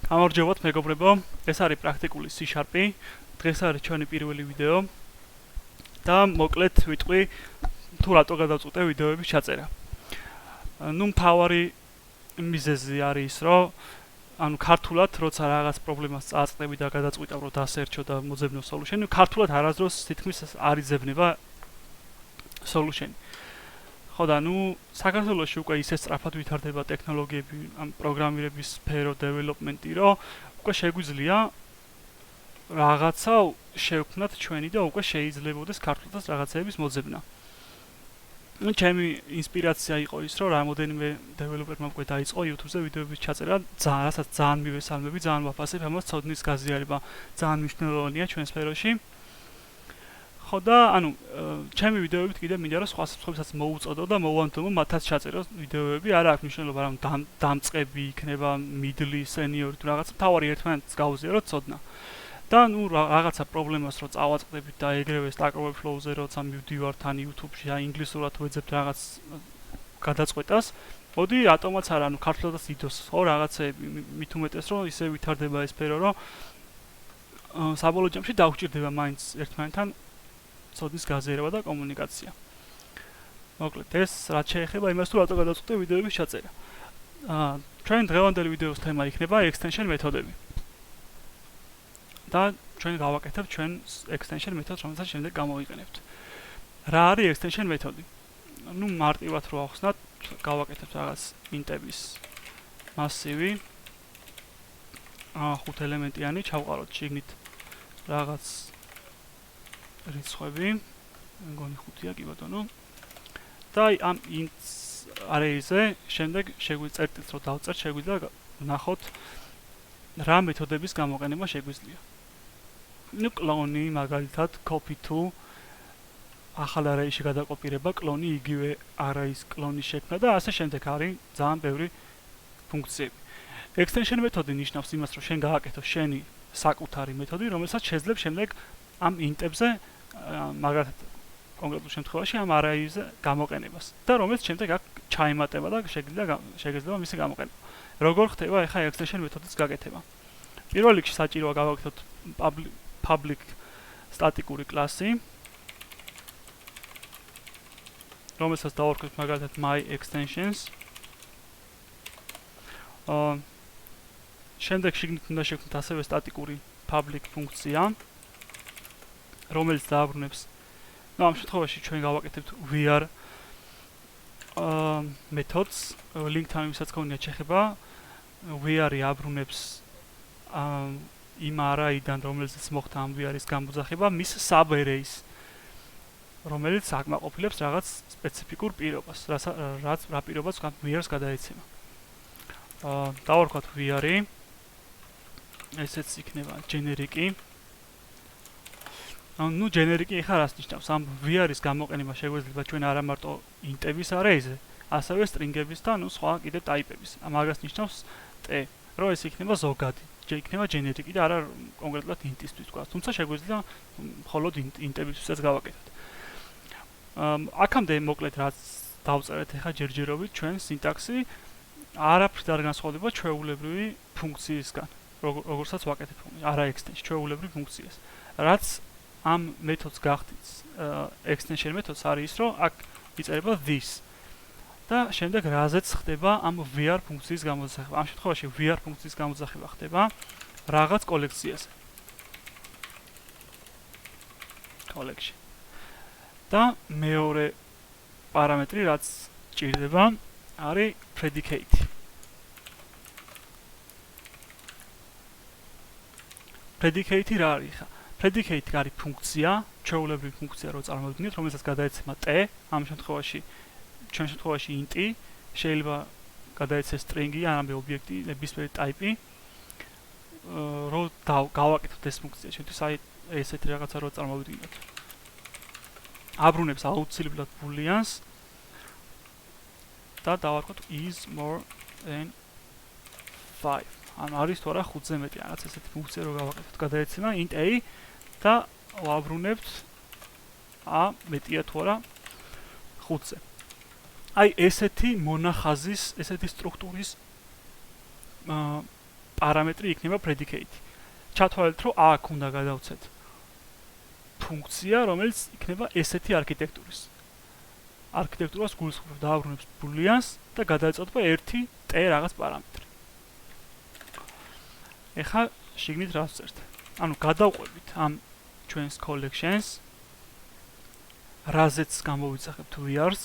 გამარჯობათ მეგობრებო, ეს არის პრაქტიკული C#. დღეს არის ჩვენი პირველი ვიდეო და მოკლედ ვიტყვი თუ რატო გადავწყვიტე ვიდეოების ჩაწერა. ნუ მთავარი მიზეზი არის ის, რომ ანუ ქართულად როცა რაღაც პრობლემას წააწყდები და გადაწყვიტავ რომ დასერჩო და მოძებნო solution-ი, ქართულად არასდროს თითქმის არ იძებნება solution-ი. ხო და ნუ საქართველოში უკვე ისე სწრაფად ვითარდება ტექნოლოგიები, ამ პროგრამირების სფერო, დეველოპმენტი, რომ უკვე შეგვიძლია რაღაცა შევქმნათ ჩვენი და უკვე შეიძლებოდეს ქართულადაც რაღაცეების მოძებნა. ნუ ჩემი ინსპირაცია იყო ის, რომ რამოდენიმე დეველოპერმა უკვე დაიწყო YouTube-ზე ვიდეოების ჩაწერა, რასაც ძალიან მივესალმები, ძალიან ვაფასებ, ამას ცოდნის გაზიარება ძალიან მნიშვნელოვანია ჩვენ სფეროში. ხო და ანუ ჩემი ვიდეოებით კიდე მინდა რომ სხვა სხვებსაც მოუწოდო და მოვანდომო მათაც ჩაწეროს ვიდეოები, არა აქვს მნიშვნელობა რომ დამწყები იქნება, მიდლი, სენიორი თუ რაღაც, თავარი ერთმანეთს გავუზიაროთ ცოდნა. და ნუ რაღაცა პრობლემას რო წავაწყდებით და ეგრევე Stack Overflow-ზე როცა მივდივართ ან YouTube-ში ან ინგლისურად ვეძებთ რაღაც გადაწყვეტას, მოდი ატომაც არა, ანუ ქართულადაც იდოს, ხო, რაღაცეები, მით უმეტეს რომ ისე ვითარდება ეს სფერო, რომ საბოლოო ჯამში დაგვჭირდება მაინც ერთმანეთთან ცოდნის გაზიარება და კომუნიკაცია. მოკლედ ეს რაც შეეხება იმას თუ რატო გადავწყვიტე ვიდეოების ჩაწერა. ჩვენ დღევანდელი ვიდეოს თემა იქნება extension მეთოდები. და ჩვენ გავაკეთებთ ჩვენ extension მეთოდს, რომელსაც შემდეგ გამოვიყენებთ. რა არის extension მეთოდი? ნუ მარტივად რო ახსნათ, გავაკეთებთ რაღაც ინტების მასივი. 5 ელემენტიანი, ჩავყაროთ შიგნით რაღაც რიცხვები, მგონი 5-ია კი ბატონო. და ამ ints array-ზე შემდეგ შეგვიწერთ რომ დავწერთ, შეგვიძლია ვნახოთ რა მეთოდების გამოყენება შეგვიძლია. ნუ კლონი, მაგალითად, copy to ახალ array-ში გადაკოპირება, კლონი იგივე array-ის კლონის შექმნა და ასე შემდეგ არის ძალიან ბევრი ფუნქციები. Extension მეთოდი ნიშნავს იმას, რომ შენ გააკეთო შენი საკუთარი მეთოდი, რომელსაც შეძლებ შემდეგ ამ ინტებზე მაგალითად კონკრეტულ შემთხვევაში ამ array-ზე გამოყენებას და რომელიც შემდეგ აქ ჩაიმატება და შეგიძლია მისი გამოყენება. როგორ ხდება ახლა extension მეთოდის გაკეთება? პირველ რიგში საჭიროა გავაკეთოთ public სტატიკური კლასი, რომელსაც დავარქვით მაგალითად my extensions. შემდეგ შიგნით უნდა შევქმნით ასევე სტატიკური public ფუნქცია, რომელიც დააბრუნებს. ნუ ამ შემთხვევაში ჩვენ გავაკეთებთ var მეთოდს, link-თან ვისაც გქონიათ შეხება, var-ი აბრუნებს იმ array-დან, რომელზეც მოხდა ამ var-ის გამოძახება, მის sub-array-ს, რომელიც აკმაყოფილებს რაღაც სპეციფიკურ პირობას, რა პირობას var-ს გადაეცემა. დავარქვათ var-ი, ესეც იქნება generic-ი. ნუ generic-ი ხა რას ნიშნავს? ამ var-ის გამოყენება შეგვეძლება ჩვენ არა მარტო int-ების array-ზე, ასევე string-ების და ნუ სხვა კიდე type-ების. მაგას ნიშნავს t, რომ ეს იქნება ზოგადი, იქნება generic-ი და არა კონკრეტულად int-ისთვის თქვა. თუმცა შეგვეძლება მხოლოდ int-ებისთვისაც გავაკეთოთ. აქამდე მოკლედ რაც დავწერეთ ახლა ჯერჯერობით ჩვენ სინტაქსი არაფრით არ განსხვავდება ჩვეულებრივი ფუნქციისგან, როგორცაც ვაკეთებ არა extension ჩვეულებრივი ფუნქციას. რაც ამ მეთოდს გახდით extension მეთოდს არის ის, რომ აქ იწერება this და შემდეგ რაზეც ხდება ამ var ფუნქციის გამოძახება. ამ შემთხვევაში var ფუნქციის გამოძახება ხდება რაღაც კოლექციაზე. collection. და მეორე პარამეტრი რაც ჭირდება არის predicate. predicate რა არის ხა? predicate არის ფუნქცია, ჩვეულებრივი ფუნქცია რო წარმოვიდგინეთ, რომელსაც გადაეცემა t, ამ შემთხვევაში ჩვენ შემთხვევაში int-ი, შეიძლება გადაეცეს string-ი, ან ობიექტი, ნებისმიერი type-ი, რო გავაკეთოთ ეს ფუნქცია, შევთვის აი ესეთი რაღაცა რო წარმოვიდგინოთ. აბრუნებს აუცილებლად booleans და დავარქვათ is more than 5. ანუ არის თუ არა 5-ზე მეტი, რაღაც ესეთი ფუნქცია რო გავაკეთოთ, გადაეცემა int a და ვაბრუნებთ a მეტია თუ არა 5-ზე. აი ესეთი მონახაზის, ესეთი სტრუქტურის პარამეტრი იქნება predicate. ჩათვალეთ, რომ აქ უნდა გადავცეთ ფუნქცია, რომელიც იქნება ესეთი არქიტექტურის. არქიტექტურას გულისხმობს დააბრუნებს booleans და გადაეწოდება ერთი t რაღაც პარამეტრი. ეხლა შიგნით რა ვწერთ? ანუ გადავყვებით ამ ჩვენს collections, რაზეც გამოვიძახებთ VRs,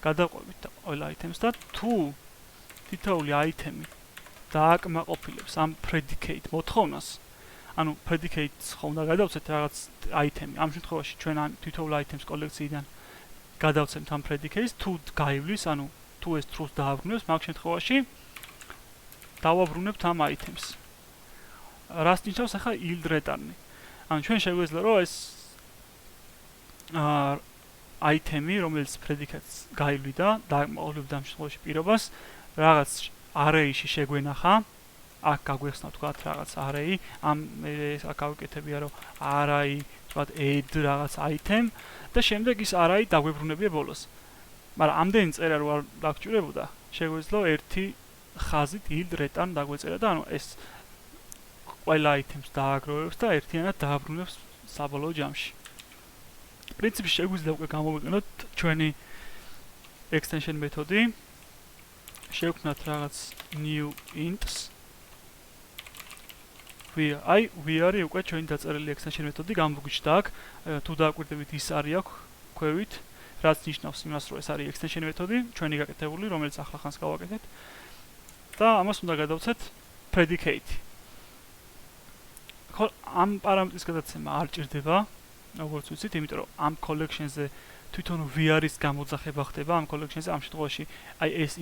გადავყვებით ყველა items და თუ თითოეული item-ი დააკმაყოფილებს ამ predicate მოთხოვნას, ანუ predicate-ს ხო უნდა გადავცეთ რაღაც item-ი. ამ შემთხვევაში ჩვენ ამ თითოეულ items კოლექციიდან გადავცემთ ამ predicate-ს, თუ გაივლის, ანუ თუ ეს true-ს დააბრუნებს, მაგ შემთხვევაში დავაბრუნებთ ამ items-ს. რას ნიშნავს ახლა yield return-ი? ანუ ჩვენ შეგვეძლო რომ ეს item-ი, რომელიც predicate-ს გაივლიდა, დააკმაყოფილებდა ამ შემთხვევაში პირობას, რაღაც array-ში შეგვენახა, აქ გაგვეხსნა თქვათ რაღაც array, ამ ეს აქ გავიკეთებია რომ array, თქვათ add რაღაც item და შემდეგ ის array დაგვებრუნებია ბოლოს. მაგრამ ამდენი წერა რო არ დაგჭირებოდა, შეგვეძლო ერთი ხაზით yield return დაგვეწერა და ანუ ეს ყველა items დააგროვებს და ერთიანად დააბრუნებს საბოლოო ჯამში. პრინციპში შეგვიძლია უკვე გამოვიყენოთ ჩვენი extension მეთოდი. შევქმნათ რაღაც new ints. VR-ი უკვე ჩვენი დაწერილი extension მეთოდი გამოგიჩნდა აქ. თუ დააკვირდებით ის არის აქ ქვევით, რაც ნიშნავს იმას, რომ ეს არის extension მეთოდი, ჩვენი გაკეთებული, რომელიც ახლა ხანს გავაკეთეთ. და ამას უნდა გადავცეთ predicate. ხო, ამ პარამეტრის გადაცემა არ ჭირდება, როგორც ვიცით, იმიტომ რომ ამ collection-ზე თვითონ VR-ის გამოძახება ხდება ამ collection-ზე, ამ შემთხვევაში აი ეს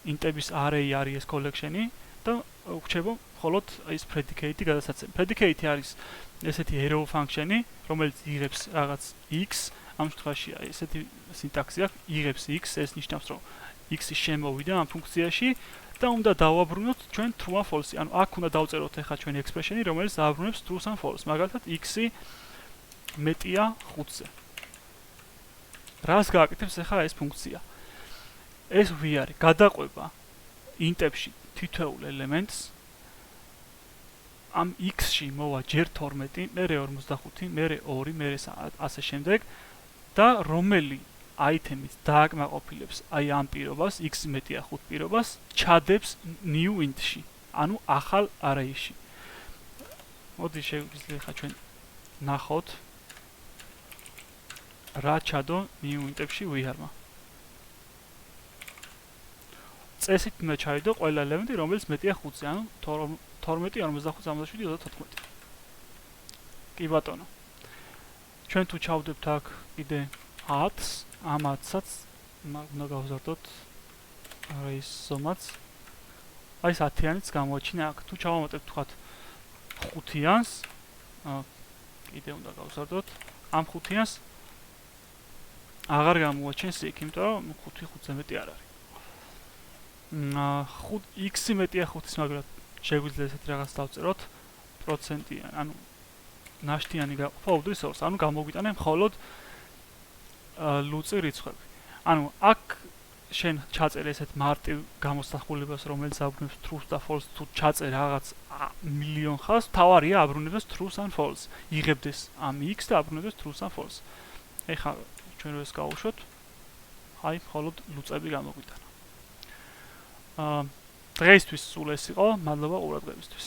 int-ების array არის ეს collection-ი და გვჭირდება მხოლოდ ის predicate-ი გადასაცემი. Predicate-ი არის ესეთი arrow function-ი, რომელიც იღებს რაღაც x, ამ შემთხვევაში აი ესეთი სინტაქსი აქვს, იღებს x, ეს ნიშნავს, რომ x-ი შემოვიდა ამ ფუნქციაში და უნდა დავაბრუნოთ ჩვენ true ან false-ი. ანუ აქ უნდა დავწეროთ ახლა ჩვენი expression-ი, რომელიც დააბრუნებს true ან false. მაგალითად x-ი მეტია 5-ზე. რას გააკეთებს ახლა ეს ფუნქცია? ეს VR-ი გადაყვება int-ებში თითოეულ ელემენტს. ამ x-ში მოვა ჯერ 12, მერე 45, მერე 2, მერე ასე შემდეგ და რომელი item-ით დააკმაყოფილებს აი ამ პირობას, x მეტია 5 პირობას, ჩადებს new int-ში, ანუ ახალ array-ში. მოდი შეგვიძლია ხა ჩვენ ნახოთ რა ჩადო new int-ებში VR-მა. წესით უნდა ჩაიდო ყველა ელემენტი, რომელიც მეტია 5-ზე, ანუ 12, 45, 67, 34. კი ბატონო. ჩვენ თუ ჩავდებთ აქ კიდე 10-ს, ამ 10-საც უნდა გავზარდოთ array-ის ზომაც. აი ეს 10-იანიც გამოაჩინა აქ. თუ ჩავამატებთ თქვათ 5-იანს, კიდე უნდა გავზარდოთ ამ 5-იანს აღარ გამოაჩენს იქ, იმიტომ რომ 5 5-ზე მეტი არ არის. x-ი მეტია 5-ის, მაგრამ შეგვიძლია ესეთ რაღაც დავწეროთ პროცენტიან, ანუ ნაშთიანი გაყოფა უდრის 2-ს, ანუ გამოგვიტანა მხოლოდ ლუწი რიცხვები. ანუ აქ შენ ჩაწერ ესეთ მარტივ გამოსახულებას, რომელიც აბრუნებს true და false, თუ ჩაწერ რაღაც მილიონ ხაზს, თავარია აბრუნებს true ან false. იღებდეს ამ x და აბრუნებს true ან false. ეხლა ჩვენ რო ეს გავუშვოთ, აი მხოლოდ ლუწები გამოგვიტანა. დღეისთვის სულ ეს იყო, მადლობა ყურადღებისთვის.